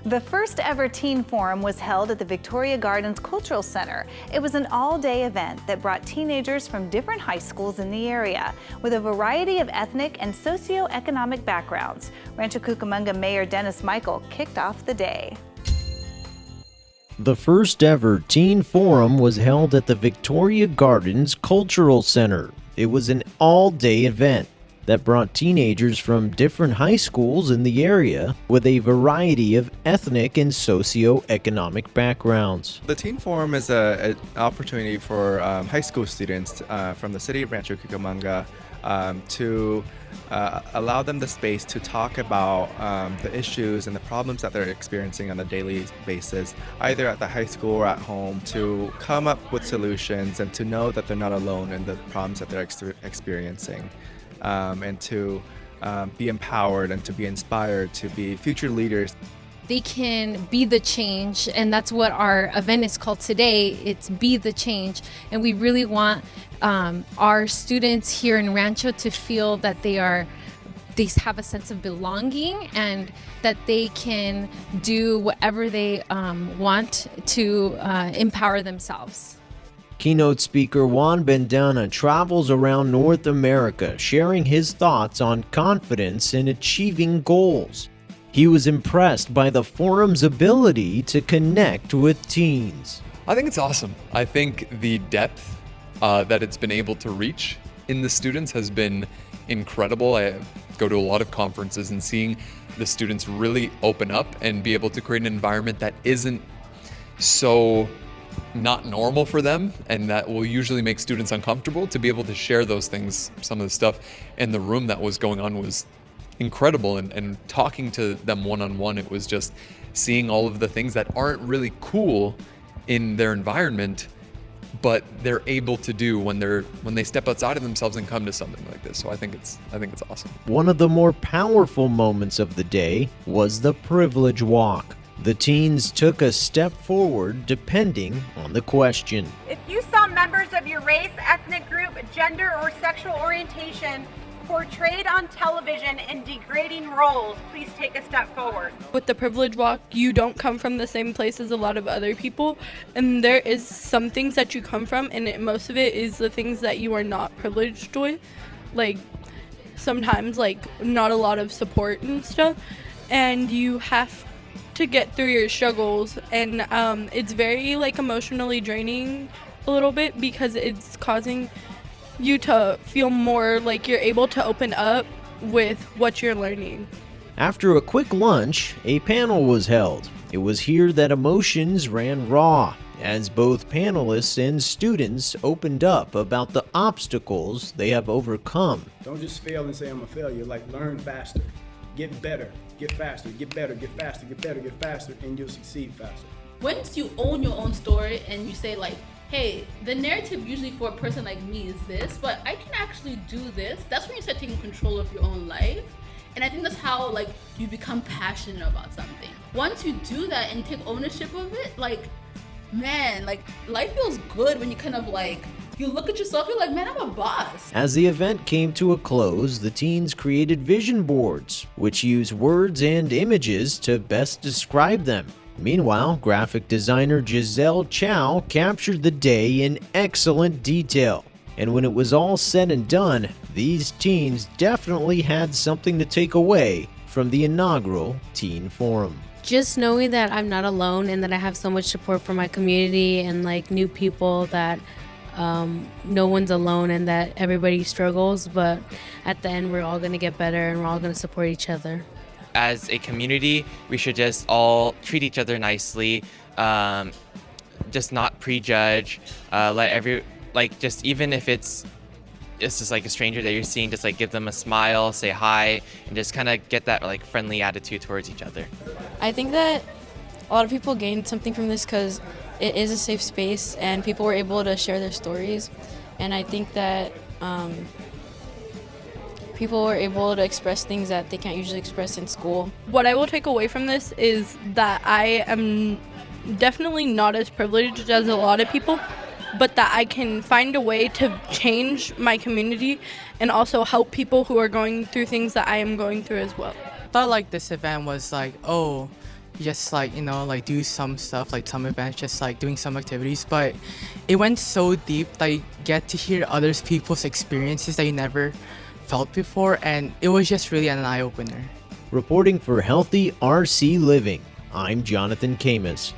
The first ever Teen Forum was held at the Victoria Gardens Cultural Center. It was an all-day event that brought teenagers from different high schools in the area with a variety of ethnic and socioeconomic backgrounds. Rancho Cucamonga Mayor Dennis Michael kicked off the day. The first ever Teen Forum was held at the Victoria Gardens Cultural Center. It was an all-day event that brought teenagers from different high schools in the area with a variety of ethnic and socioeconomic backgrounds. The Teen Forum is an opportunity for high school students from the city of Rancho Cucamonga to allow them the space to talk about the issues and the problems that they're experiencing on a daily basis, either at the high school or at home, to come up with solutions and to know that they're not alone in the problems that they're experiencing. And to be empowered and to be inspired to be future leaders. They can be the change, and that's what our event is called today. It's Be the Change, and we really want our students here in Rancho to feel that they have a sense of belonging and that they can do whatever they want to empower themselves. Keynote speaker Juan Bendana travels around North America sharing his thoughts on confidence in achieving goals. He was impressed by the forum's ability to connect with teens. I think it's awesome. I think the depth that it's been able to reach in the students has been incredible. I go to a lot of conferences and seeing the students really open up and be able to create an environment that isn't so not normal for them and that will usually make students uncomfortable, to be able to share those things. Some of the stuff in the room that was going on was incredible, and talking to them one-on-one, it was just seeing all of the things that aren't really cool in their environment, but they're able to do when they step outside of themselves and come to something like this. So I think it's awesome. One of the more powerful moments of the day was the Privilege Walk. The teens took a step forward depending on the question. If you saw members of your race, ethnic group, gender, or sexual orientation portrayed on television in degrading roles, please take a step forward. With the Privilege Walk, you don't come from the same place as a lot of other people, and there is some things that you come from, and most of it is the things that you are not privileged with, like sometimes like not a lot of support and stuff, and you have to get through your struggles, and it's very like emotionally draining a little bit because it's causing you to feel more like you're able to open up with what you're learning. After a quick lunch, a panel was held. It was here that emotions ran raw as both panelists and students opened up about the obstacles they have overcome. Don't just fail and say I'm a failure. Like, learn faster, get better, get faster, get better, get faster, get better, get faster, and you'll succeed faster. Once you own your own story and you say like, hey, the narrative usually for a person like me is this, but I can actually do this, that's when you start taking control of your own life. And I think that's how like you become passionate about something. Once you do that and take ownership of it, like, man, like life feels good when you kind of like, you look at yourself, you're like, man, I'm a boss. As the event came to a close, the teens created vision boards, which use words and images to best describe them. Meanwhile, graphic designer Giselle Chow captured the day in excellent detail. And when it was all said and done, these teens definitely had something to take away from the inaugural Teen Forum. Just knowing that I'm not alone and that I have so much support from my community and like new people, that no one's alone and that everybody struggles, but at the end we're all going to get better and we're all going to support each other. As a community, we should just all treat each other nicely, just not prejudge, just even if it's just like a stranger that you're seeing, just like give them a smile, say hi, and just kind of get that like friendly attitude towards each other. I think that a lot of people gained something from this because it is a safe space and people were able to share their stories, and I think that people were able to express things that they can't usually express in school. What I will take away from this is that I am definitely not as privileged as a lot of people, but that I can find a way to change my community and also help people who are going through things that I am going through as well. I thought like this event was like, oh, just like, you know, like do some stuff, like some events, just like doing some activities, but it went so deep that you get to hear other people's experiences that you never felt before, and it was just really an eye-opener. Reporting for Healthy RC Living, I'm Jonathan Camus.